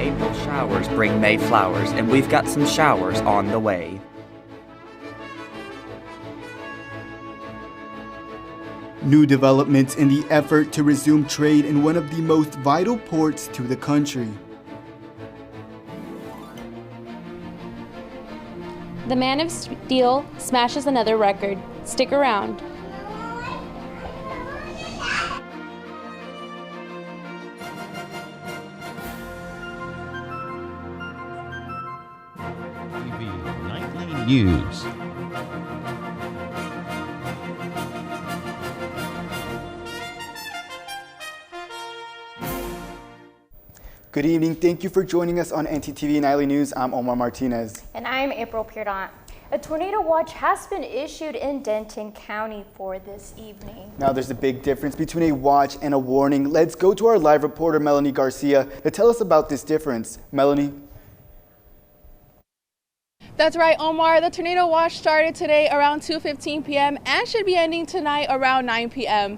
April showers bring May flowers, and we've got some showers on the way. New developments in the effort to resume trade in one of the most vital ports to the country. The Man of Steel smashes another record. Stick around. TV Nightly News. Good evening. Thank you for joining us on ntTV Nightly News. I'm Omar Martinez. And I'm April Pierdont. A tornado watch has been issued in Denton County for this evening. Now there's a big difference between a watch and a warning. Let's go to our live reporter, Melanie Garcia, to tell us about this difference. Melanie? That's right, Omar. The tornado watch started today around 2:15 p.m. and should be ending tonight around 9 p.m.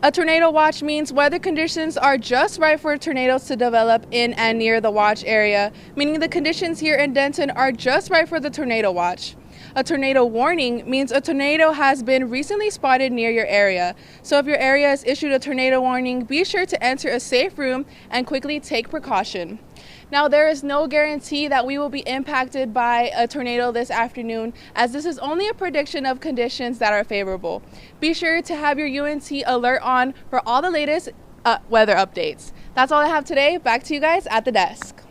A tornado watch means weather conditions are just right for tornadoes to develop in and near the watch area, meaning the conditions here in Denton are just right for the tornado watch. A tornado warning means a tornado has been recently spotted near your area. So if your area is issued a tornado warning, be sure to enter a safe room and quickly take precaution. Now, there is no guarantee that we will be impacted by a tornado this afternoon, as this is only a prediction of conditions that are favorable. Be sure to have your UNT alert on for all the latest weather updates. That's all I have today. Back to you guys at the desk.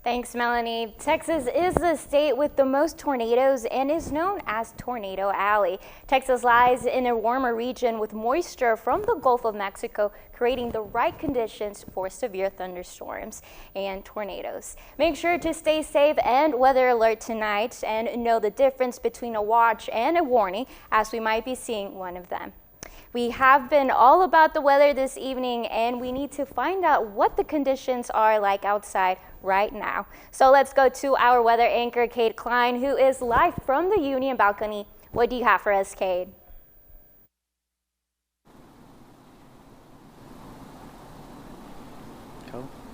Thanks, Melanie. Texas is the state with the most tornadoes and is known as Tornado Alley. Texas lies in a warmer region with moisture from the Gulf of Mexico, creating the right conditions for severe thunderstorms and tornadoes. Make sure to stay safe and weather alert tonight and know the difference between a watch and a warning, as we might be seeing one of them. We have been all about the weather this evening, and we need to find out what the conditions are like outside right now. So let's go to our weather anchor, Cade Klein, who is live from the Union balcony. What do you have for us, Cade?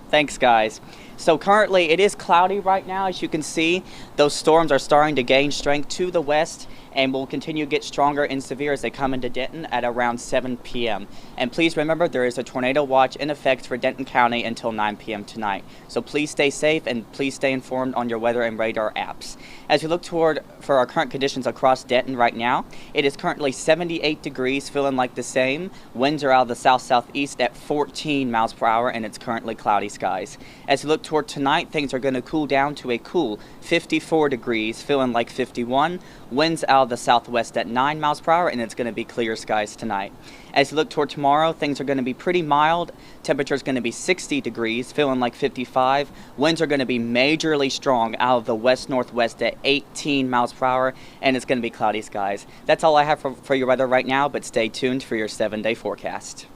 Thanks, guys. So currently it is cloudy right now. As you can see, those storms are starting to gain strength to the west and will continue to get stronger and severe as they come into Denton at around 7 p.m. And please remember, there is a tornado watch in effect for Denton County until 9 p.m. tonight. So please stay safe and please stay informed on your weather and radar apps. As we look for our current conditions across Denton right now, it is currently 78 degrees, feeling like the same. Winds are out of the south-southeast at 14 miles per hour, and it's currently cloudy skies. As we look toward tonight, things are going to cool down to a cool 54 degrees, feeling like 51. Winds out of the southwest at 9 miles per hour, and it's going to be clear skies tonight. As you look toward tomorrow, things are going to be pretty mild. Temperature is going to be 60 degrees, feeling like 55. Winds are going to be majorly strong out of the west-northwest at 18 miles per hour, and it's going to be cloudy skies. That's all I have for your weather right now, but stay tuned for your 7-day forecast.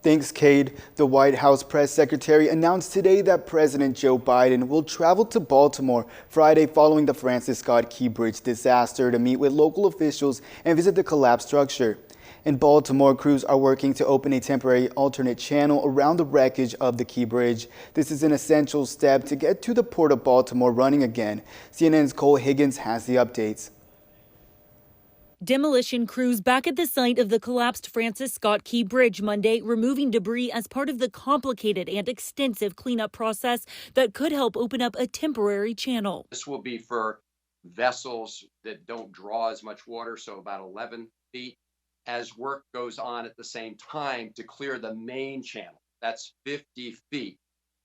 Thanks, Cade. The White House press secretary announced today that President Joe Biden will travel to Baltimore Friday following the Francis Scott Key Bridge disaster to meet with local officials and visit the collapsed structure. In Baltimore, crews are working to open a temporary alternate channel around the wreckage of the Key Bridge. This is an essential step to get to the Port of Baltimore running again. CNN's Cole Higgins has the updates. Demolition crews back at the site of the collapsed Francis Scott Key Bridge Monday, removing debris as part of the complicated and extensive cleanup process that could help open up a temporary channel. This will be for vessels that don't draw as much water, so about 11 feet, as work goes on at the same time to clear the main channel. That's 50 feet,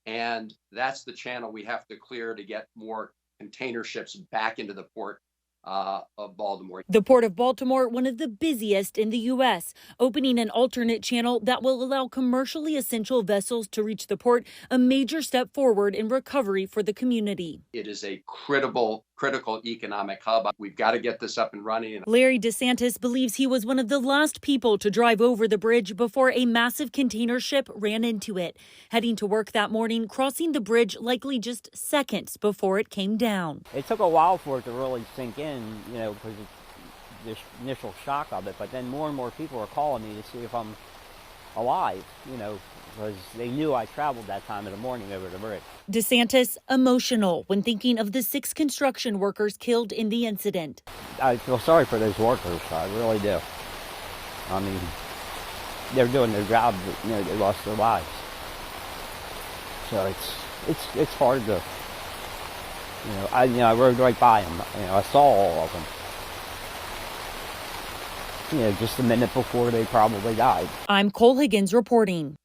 and that's the channel we have to clear to get more container ships back into the port of Baltimore. The Port of Baltimore, one of the busiest in the U.S., opening an alternate channel that will allow commercially essential vessels to reach the port, a major step forward in recovery for the community. It is a critical economic hub. We've got to get this up and running. Larry DeSantis believes he was one of the last people to drive over the bridge before a massive container ship ran into it. Heading to work that morning, crossing the bridge likely just seconds before it came down. It took a while for it to really sink in, because it's the initial shock of it, but then more and more people are calling me to see if I'm alive, because they knew I traveled that time of the morning over the bridge. DeSantis emotional when thinking of the 6 construction workers killed in the incident. I feel sorry for those workers. I really do. I mean, they're doing their job, but, they lost their lives. So it's hard to, I rode right by them. I saw all of them. Just a minute before they probably died. I'm Cole Higgins reporting.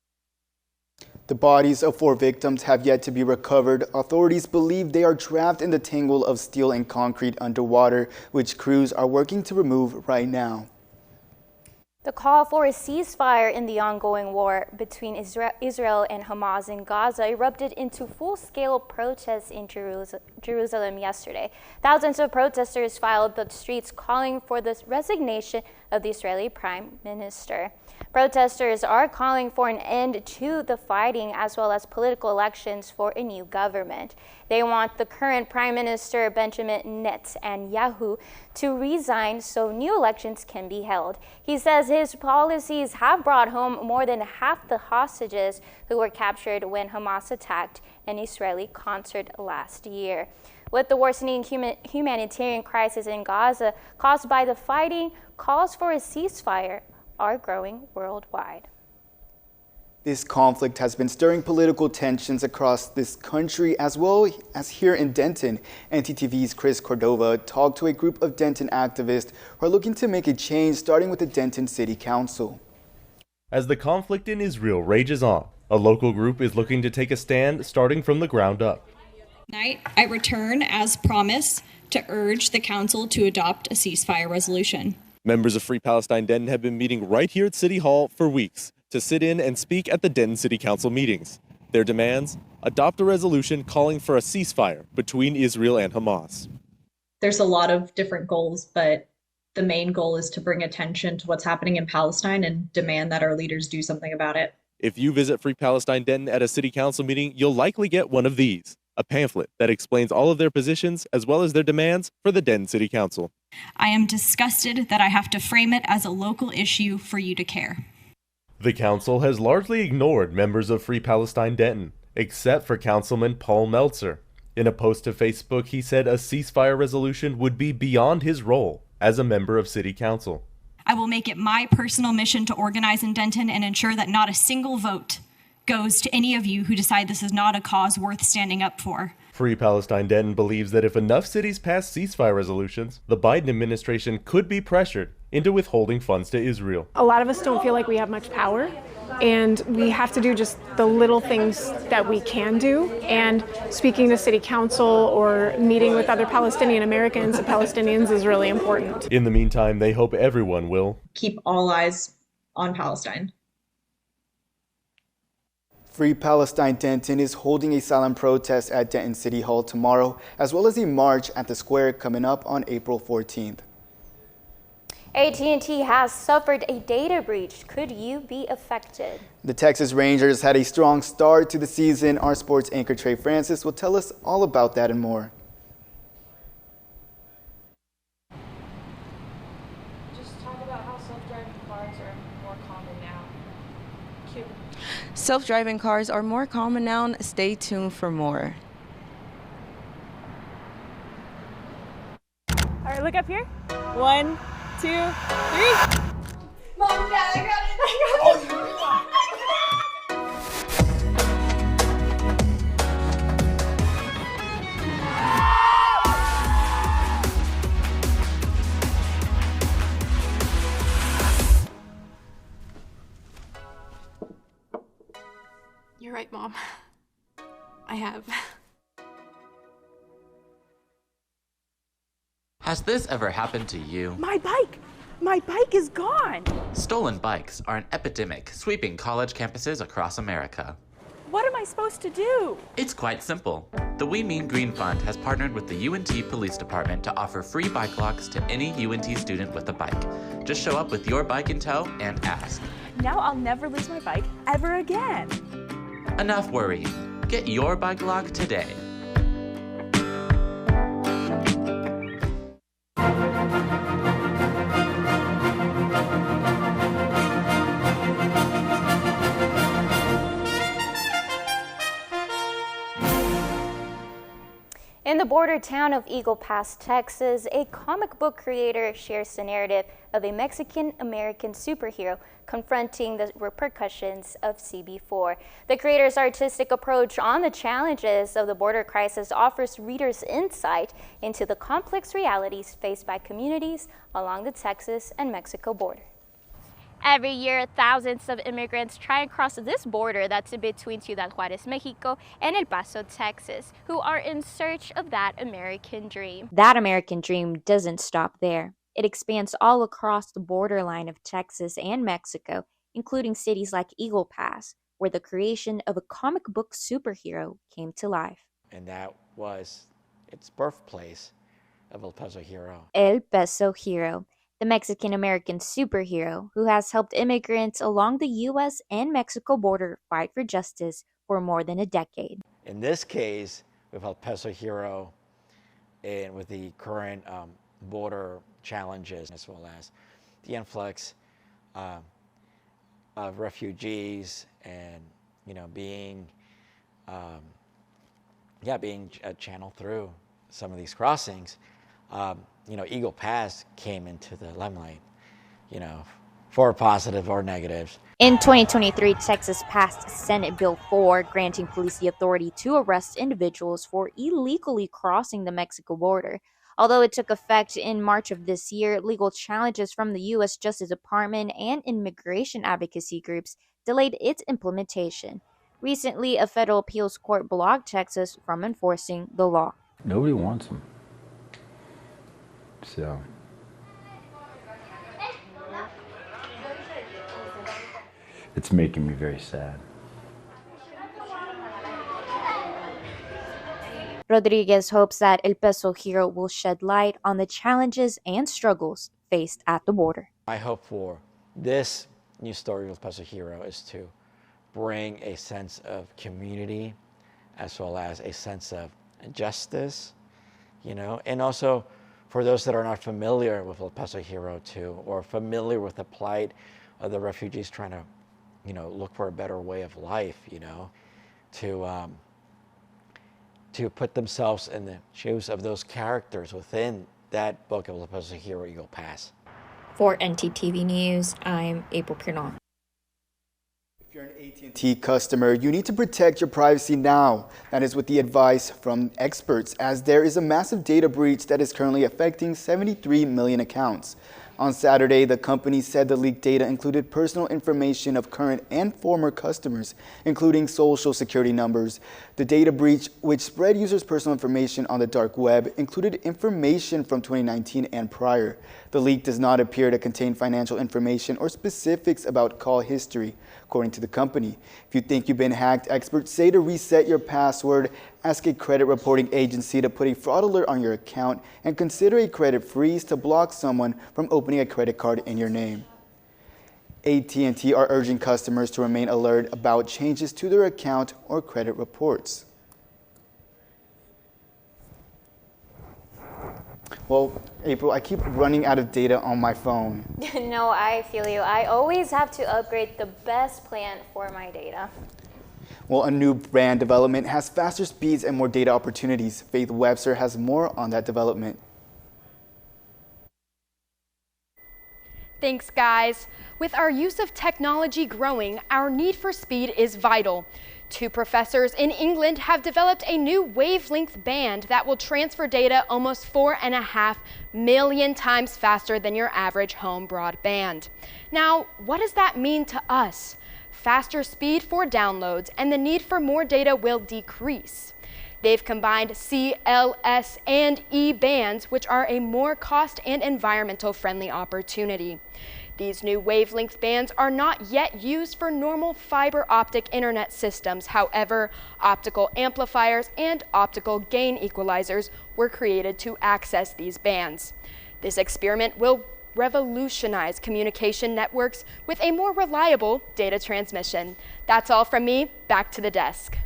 The bodies of 4 victims have yet to be recovered. Authorities believe they are trapped in the tangle of steel and concrete underwater, which crews are working to remove right now. The call for a ceasefire in the ongoing war between Israel and Hamas in Gaza erupted into full-scale protests in Jerusalem yesterday. Thousands of protesters filed the streets calling for the resignation of the Israeli Prime Minister. Protesters are calling for an end to the fighting as well as political elections for a new government. They want the current Prime Minister Benjamin Netanyahu to resign so new elections can be held. He says his policies have brought home more than half the hostages who were captured when Hamas attacked an Israeli concert last year. With the worsening humanitarian crisis in Gaza caused by the fighting, calls for a ceasefire are growing worldwide. This conflict has been stirring political tensions across this country as well as here in Denton. ntTV's Chris Cordova talked to a group of Denton activists who are looking to make a change, starting with the Denton City Council. As the conflict in Israel rages on, a local group is looking to take a stand, starting from the ground up. Tonight, I return, as promised, to urge the council to adopt a ceasefire resolution. Members of Free Palestine Denton have been meeting right here at City Hall for weeks to sit in and speak at the Denton City Council meetings. Their demands: adopt a resolution calling for a ceasefire between Israel and Hamas. There's a lot of different goals, but the main goal is to bring attention to what's happening in Palestine and demand that our leaders do something about it. If you visit Free Palestine Denton at a City Council meeting, you'll likely get one of these, a pamphlet that explains all of their positions as well as their demands for the Denton City Council. I am disgusted that I have to frame it as a local issue for you to care. The council has largely ignored members of Free Palestine Denton, except for Councilman Paul Meltzer. In a post to Facebook, he said a ceasefire resolution would be beyond his role as a member of City Council. I will make it my personal mission to organize in Denton and ensure that not a single vote goes to any of you who decide this is not a cause worth standing up for. Free Palestine Denton believes that if enough cities pass ceasefire resolutions, the Biden administration could be pressured into withholding funds to Israel. A lot of us don't feel like we have much power, and we have to do just the little things that we can do. And speaking to City Council or meeting with other Palestinian Americans and Palestinians is really important. In the meantime, they hope everyone will keep all eyes on Palestine. Free Palestine Denton is holding a silent protest at Denton City Hall tomorrow, as well as a march at the square coming up on April 14th. AT&T has suffered a data breach. Could you be affected? The Texas Rangers had a strong start to the season. Our sports anchor Trey Francis will tell us all about that and more. Just talk about how self-driving cars are more common now. Cute. Self-driving cars are more common now. Stay tuned for more. All right, look up here. 1, 2, 3. Mom, Dad, I got it. You're right, Mom. I have. Has this ever happened to you? My bike! My bike is gone! Stolen bikes are an epidemic sweeping college campuses across America. What am I supposed to do? It's quite simple. The We Mean Green Fund has partnered with the UNT Police Department to offer free bike locks to any UNT student with a bike. Just show up with your bike in tow and ask. Now I'll never lose my bike ever again. Enough worrying. Get your bike lock today. In the border town of Eagle Pass, Texas, a comic book creator shares the narrative of a Mexican-American superhero confronting the repercussions of CB4. The creator's artistic approach on the challenges of the border crisis offers readers insight into the complex realities faced by communities along the Texas and Mexico border. Every year, thousands of immigrants try and cross this border that's between Ciudad Juárez, Mexico, and El Paso, Texas, who are in search of that American dream. That American dream doesn't stop there. It expands all across the borderline of Texas and Mexico, including cities like Eagle Pass, where the creation of a comic book superhero came to life. And that was its birthplace of El Paso Hero. El Paso Hero, the Mexican-American superhero who has helped immigrants along the U.S. and Mexico border fight for justice for more than a decade. In this case, with El Paso Hero and with the current border challenges, as well as the influx of refugees and, being channeled through some of these crossings, Eagle Pass came into the limelight, for positive or negatives. In 2023, Texas passed Senate Bill 4, granting police the authority to arrest individuals for illegally crossing the Mexico border. Although it took effect in March of this year, legal challenges from the U.S. Justice Department and immigration advocacy groups delayed its implementation. Recently, a federal appeals court blocked Texas from enforcing the law. Nobody wants them. So it's making me very sad. Rodriguez hopes that El Paso Hero will shed light on the challenges and struggles faced at the border. My hope for this new story with El Paso Hero is to bring a sense of community as well as a sense of justice, and also for those that are not familiar with El Paso Hero too, or familiar with the plight of the refugees trying to, look for a better way of life, to put themselves in the shoes of those characters within that book of El Paso Hero, Eagle Pass. For ntTV News, I'm April Pirnon. If you're an AT&T customer, you need to protect your privacy now. That is with the advice from experts, as there is a massive data breach that is currently affecting 73 million accounts. On Saturday, the company said the leaked data included personal information of current and former customers, including social security numbers. The data breach, which spread users' personal information on the dark web, included information from 2019 and prior. The leak does not appear to contain financial information or specifics about call history, according to the company. If you think you've been hacked, experts say to reset your password, ask a credit reporting agency to put a fraud alert on your account, and consider a credit freeze to block someone from opening a credit card in your name. AT&T are urging customers to remain alert about changes to their account or credit reports. Well, April, I keep running out of data on my phone. No, I feel you. I always have to upgrade the best plan for my data. Well, a new brand development has faster speeds and more data opportunities. Faith Webster has more on that development. Thanks, guys. With our use of technology growing, our need for speed is vital. Two professors in England have developed a new wavelength band that will transfer data almost 4.5 million times faster than your average home broadband. Now, what does that mean to us? Faster speed for downloads and the need for more data will decrease. They've combined C, L, S, and E bands, which are a more cost and environmental friendly opportunity. These new wavelength bands are not yet used for normal fiber optic internet systems. However, optical amplifiers and optical gain equalizers were created to access these bands. This experiment will revolutionize communication networks with a more reliable data transmission. That's all from me. Back to the desk.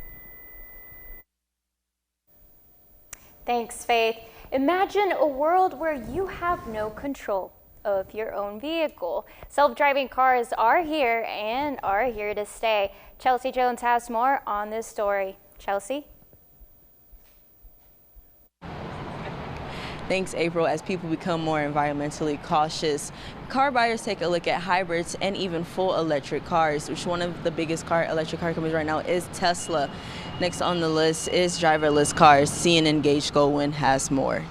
Thanks, Faith. Imagine a world where you have no control of your own vehicle. Self-driving cars are here and are here to stay. Chelsea Jones has more on this story. Chelsea? Thanks, April. As people become more environmentally cautious, car buyers take a look at hybrids and even full electric cars, which one of the biggest electric car companies right now is Tesla. Next on the list is driverless cars. CNN Gage Goldwyn has more.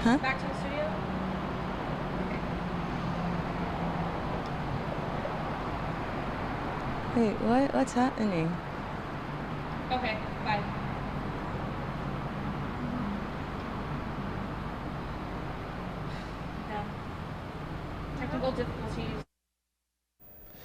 Huh? Back to the studio? Wait, what? What's happening? Okay, bye. No. Technical difficulties.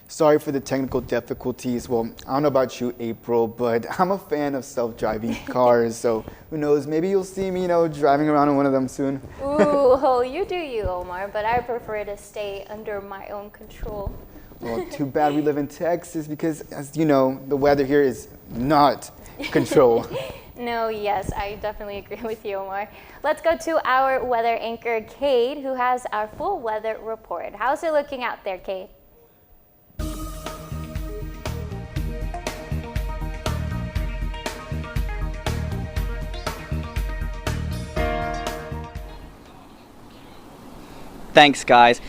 Sorry for the technical difficulties. Well, I don't know about you, April, but I'm a fan of self-driving cars, so who knows, maybe you'll see me, driving around in one of them soon. Ooh, oh, you do you, Omar, but I prefer to stay under my own control. Well, too bad we live in Texas because, as you know, the weather here is not control. No, yes, I definitely agree with you, Omar. Let's go to our weather anchor, Cade, who has our full weather report. How's it looking out there, Cade? Thanks, guys.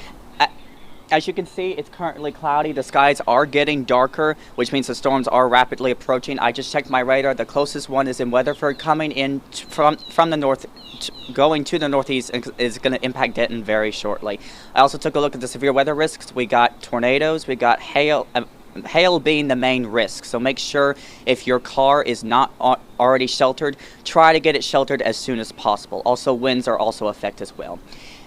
As you can see, it's currently cloudy. The skies are getting darker, which means the storms are rapidly approaching. I just checked my radar. The closest one is in Weatherford, coming in from the north, going to the northeast, is going to impact Denton very shortly. I also took a look at the severe weather risks. We got tornadoes, we got hail. Hail being the main risk, so make sure if your car is not already sheltered, try to get it sheltered as soon as possible. Also, winds are also a effect as well.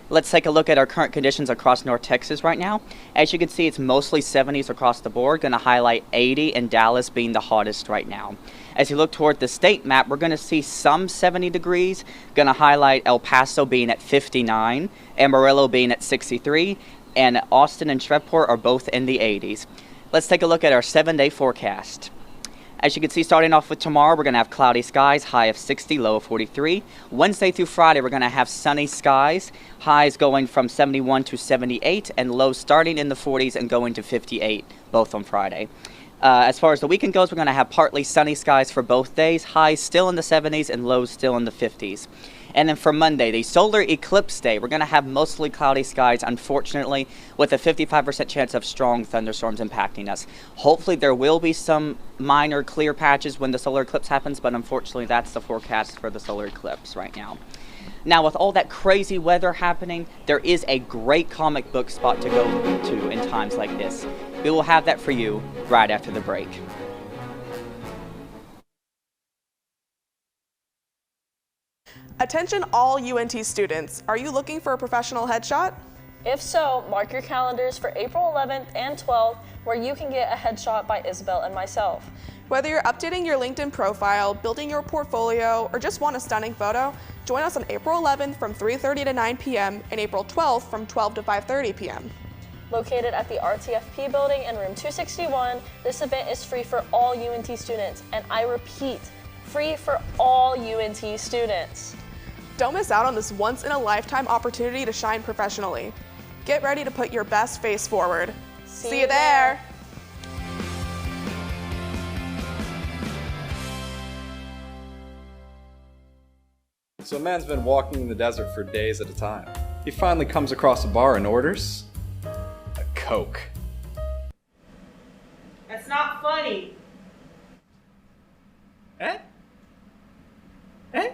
Let's take a look at our current conditions across North Texas right now. As you can see, it's mostly 70s across the board. Going to highlight 80 and Dallas being the hottest right now. As you look toward the state map, we're going to see some 70 degrees. Going to highlight El Paso being at 59, Amarillo being at 63, and Austin and Shreveport are both in the 80s. Let's take a look at our 7-day forecast. As you can see, starting off with tomorrow, we're going to have cloudy skies, high of 60, low of 43. Wednesday through Friday, we're going to have sunny skies, highs going from 71 to 78, and lows starting in the 40s and going to 58, both on Friday. As far as the weekend goes, we're going to have partly sunny skies for both days, highs still in the 70s and lows still in the 50s. And then for Monday, the solar eclipse day, we're going to have mostly cloudy skies, unfortunately, with a 55% chance of strong thunderstorms impacting us. Hopefully there will be some minor clear patches when the solar eclipse happens, but unfortunately that's the forecast for the solar eclipse right now. Now, with all that crazy weather happening, there is a great comic book spot to go to in times like this. We will have that for you right after the break. Attention all UNT students, are you looking for a professional headshot? If so, mark your calendars for April 11th and 12th, where you can get a headshot by Isabel and myself. Whether you're updating your LinkedIn profile, building your portfolio, or just want a stunning photo, join us on April 11th from 3:30 to 9 p.m. and April 12th from 12 to 5:30 p.m. Located at the RTFP building in room 261, this event is free for all UNT students, and I repeat, free for all UNT students. Don't miss out on this once-in-a-lifetime opportunity to shine professionally. Get ready to put your best face forward. See you there! So a man's been walking in the desert for days at a time. He finally comes across a bar and orders a Coke. That's not funny. Eh? Eh?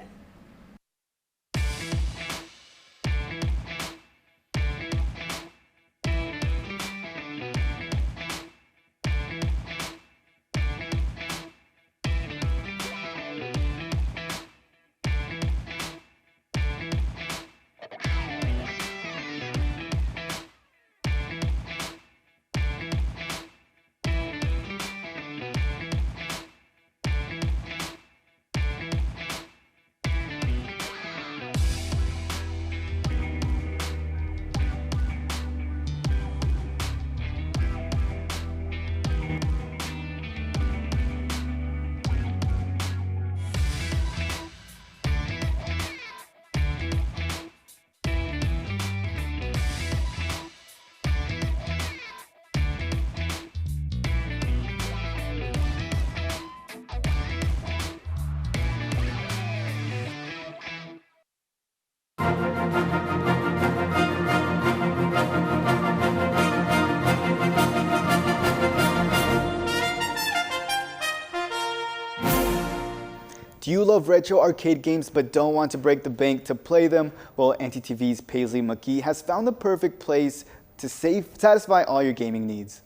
Do you love retro arcade games but don't want to break the bank to play them? Well, ntTV's Paisley McGee has found the perfect place to satisfy all your gaming needs.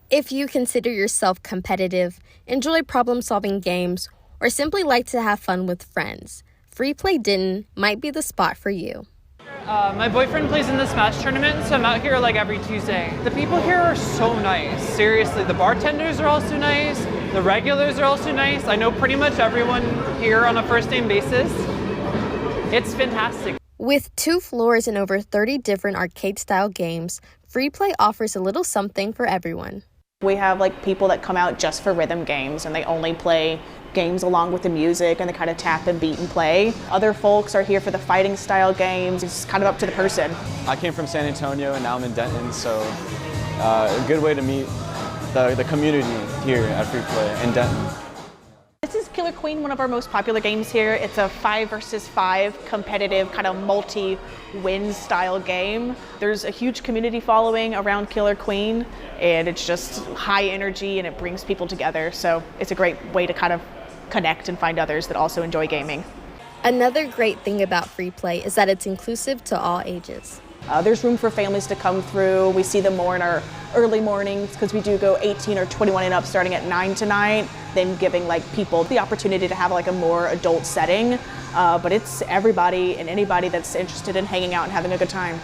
If you consider yourself competitive, enjoy problem-solving games, or simply like to have fun with friends, Free Play Denton might be the spot for you. My boyfriend plays in the Smash tournament, so I'm out here like every Tuesday. The people here are so nice. Seriously, the bartenders are also nice. The regulars are also nice. I know pretty much everyone here on a first-name basis. It's fantastic. With 2 floors and over 30 different arcade-style games, Free Play offers a little something for everyone. We have like people that come out just for rhythm games and they only play games along with the music and they kind of tap and beat and play. Other folks are here for the fighting style games. It's kind of up to the person. I came from San Antonio and now I'm in Denton, so a good way to meet the community here at Free Play in Denton. This is Killer Queen, one of our most popular games here. It's a 5 versus 5 competitive kind of multi-win style game. There's a huge community following around Killer Queen and it's just high energy and it brings people together. So it's a great way to kind of connect and find others that also enjoy gaming. Another great thing about Free Play is that it's inclusive to all ages. There's room for families to come through. We see them more in our early mornings because we do go 18 or 21 and up starting at 9 tonight, then giving like people the opportunity to have like a more adult setting. But it's everybody and anybody that's interested in hanging out and having a good time.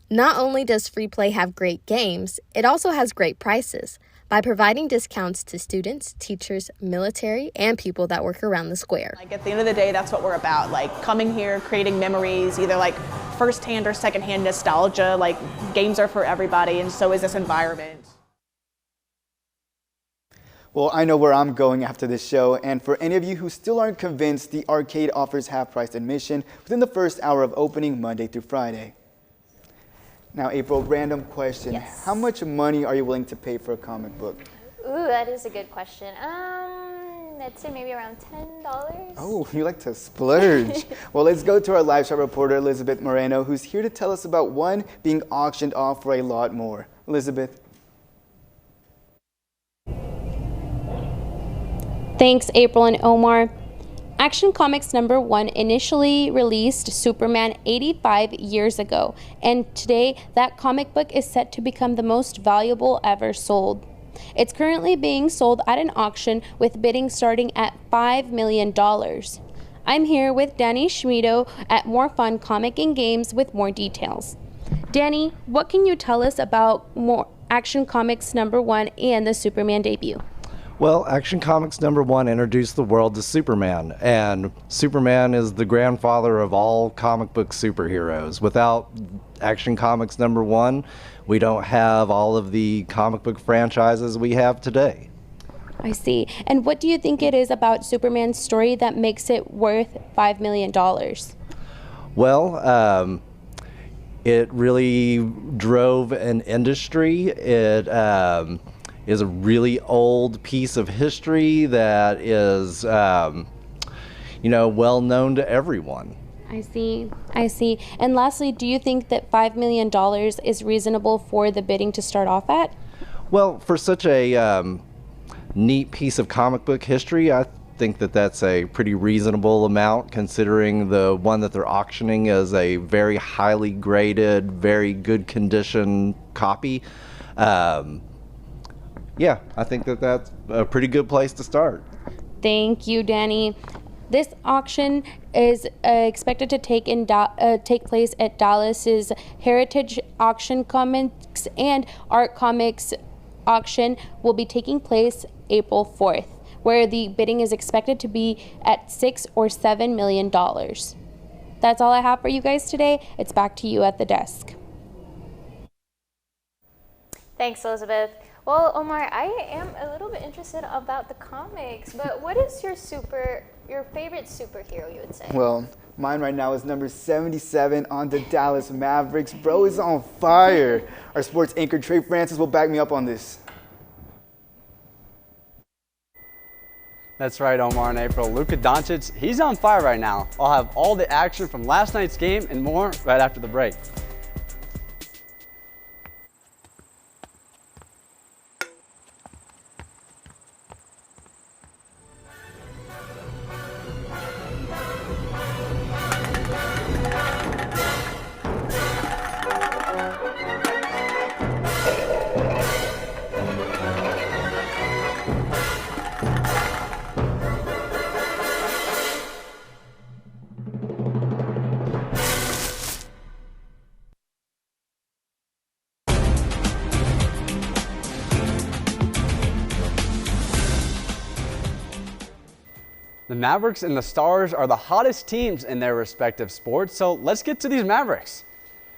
Not only does Free Play have great games, it also has great prices by providing discounts to students, teachers, military, and people that work around the square. Like at the end of the day, that's what we're about. Like coming here, creating memories, either like first-hand or second-hand nostalgia. Like games are for everybody, and so is this environment. Well, I know where I'm going after this show, and for any of you who still aren't convinced, the arcade offers half-price admission within the first hour of opening Monday through Friday. Now, April, random question. Yes. How much money are you willing to pay for a comic book? Ooh, that is a good question. I'd say maybe around $10. Oh, you like to splurge. Well, let's go to our live shop reporter, Elizabeth Moreno, who's here to tell us about one being auctioned off for a lot more. Elizabeth. Thanks, April and Omar. Action Comics #1 initially released Superman 85 years ago, and today that comic book is set to become the most valuable ever sold. It's currently being sold at an auction with bidding starting at $5 million. I'm here with Danny Schmido at More Fun Comic and Games with more details. Danny, what can you tell us about Action Comics #1 and the Superman debut? Well, Action Comics #1 introduced the world to Superman, and Superman is the grandfather of all comic book superheroes. Without Action Comics #1, we don't have all of the comic book franchises we have today. I see. And what do you think it is about Superman's story that makes it worth $5 million? Well, it really drove an industry. It is a really old piece of history that is, well known to everyone. I see. And lastly, do you think that $5 million is reasonable for the bidding to start off at? Well, for such a neat piece of comic book history, I think that that's a pretty reasonable amount considering the one that they're auctioning is a very highly graded, very good condition copy. Yeah, I think that that's a pretty good place to start. Thank you, Danny. This auction is expected to take place at Dallas's Heritage Auction Comics and Art Comics auction will be taking place April 4th, where the bidding is expected to be at $6 or $7 million. That's all I have for you guys today. It's back to you at the desk. Thanks, Elizabeth. Well, Omar, I am a little bit interested about the comics, but what is your favorite superhero, you would say? Well, mine right now is number 77 on the Dallas Mavericks. Bro is on fire. Our sports anchor, Trey Francis, will back me up on this. That's right, Omar and April. Luka Doncic, he's on fire right now. I'll have all the action from last night's game and more right after the break. The Mavericks and the Stars are the hottest teams in their respective sports, so let's get to these Mavericks.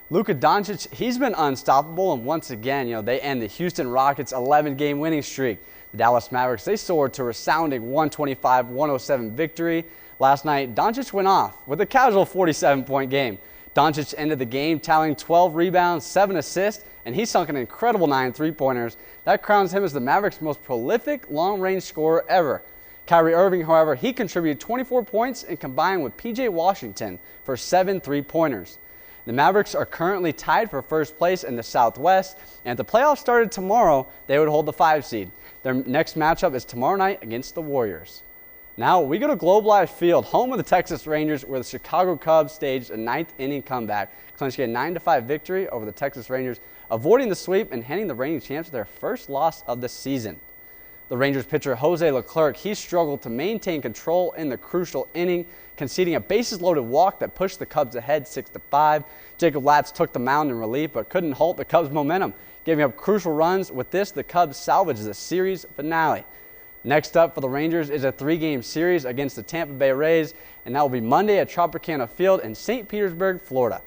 Luka Doncic, he's been unstoppable, and once again, they end the Houston Rockets' 11-game winning streak. The Dallas Mavericks, they soared to a resounding 125-107 victory. Last night, Doncic went off with a casual 47-point game. Doncic ended the game tallying 12 rebounds, 7 assists, and he sunk an incredible 9 three-pointers. That crowns him as the Mavericks' most prolific long-range scorer ever. Kyrie Irving, however, he contributed 24 points and combined with P.J. Washington for 7 three-pointers. The Mavericks are currently tied for first place in the Southwest, and if the playoffs started tomorrow, they would hold the 5 seed. Their next matchup is tomorrow night against the Warriors. Now we go to Globe Life Field, home of the Texas Rangers, where the Chicago Cubs staged a 9th-inning comeback, clinching a 9-5 victory over the Texas Rangers, avoiding the sweep and handing the reigning champs their first loss of the season. The Rangers pitcher Jose Leclerc, he struggled to maintain control in the crucial inning, conceding a bases-loaded walk that pushed the Cubs ahead 6-5. Jacob Latz took the mound in relief but couldn't halt the Cubs' momentum, giving up crucial runs. With this, the Cubs salvaged the series finale. Next up for the Rangers is a 3-game series against the Tampa Bay Rays, and that will be Monday at Tropicana Field in St. Petersburg, Florida.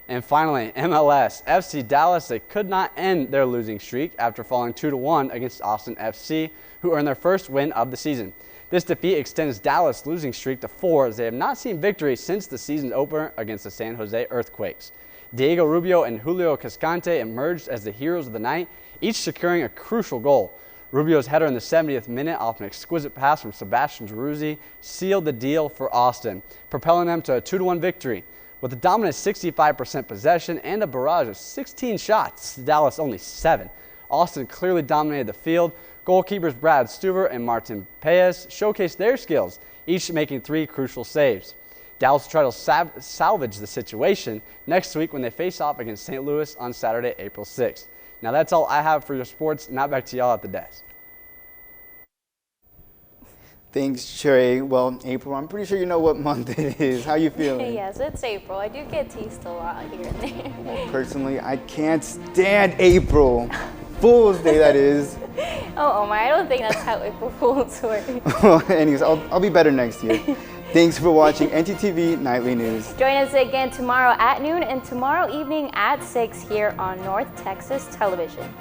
And finally, MLS, FC Dallas, they could not end their losing streak after falling 2-1 against Austin FC, who earned their first win of the season. This defeat extends Dallas' losing streak to 4, as they have not seen victory since the season opener against the San Jose Earthquakes. Diego Rubio and Julio Cascante emerged as the heroes of the night, each securing a crucial goal. Rubio's header in the 70th minute off an exquisite pass from Sebastian Jeruzzi sealed the deal for Austin, propelling them to a 2-1 victory. With a dominant 65% possession and a barrage of 16 shots, Dallas only 7. Austin clearly dominated the field. Goalkeepers Brad Stuver and Martin Paez showcased their skills, each making 3 crucial saves. Dallas will try to salvage the situation next week when they face off against St. Louis on Saturday, April 6th. Now that's all I have for your sports. Now back to y'all at the desk. Thanks, Trey. Well, April, I'm pretty sure you know what month it is. How you feeling? Yes, it's April. I do get teased a lot here and there. Well, personally, I can't stand April. Fool's Day, that is. Oh, Omar, I don't think that's how April Fools work. Well, anyways, I'll be better next year. Thanks for watching ntTV Nightly News. Join us again tomorrow at noon and tomorrow evening at 6 here on North Texas Television.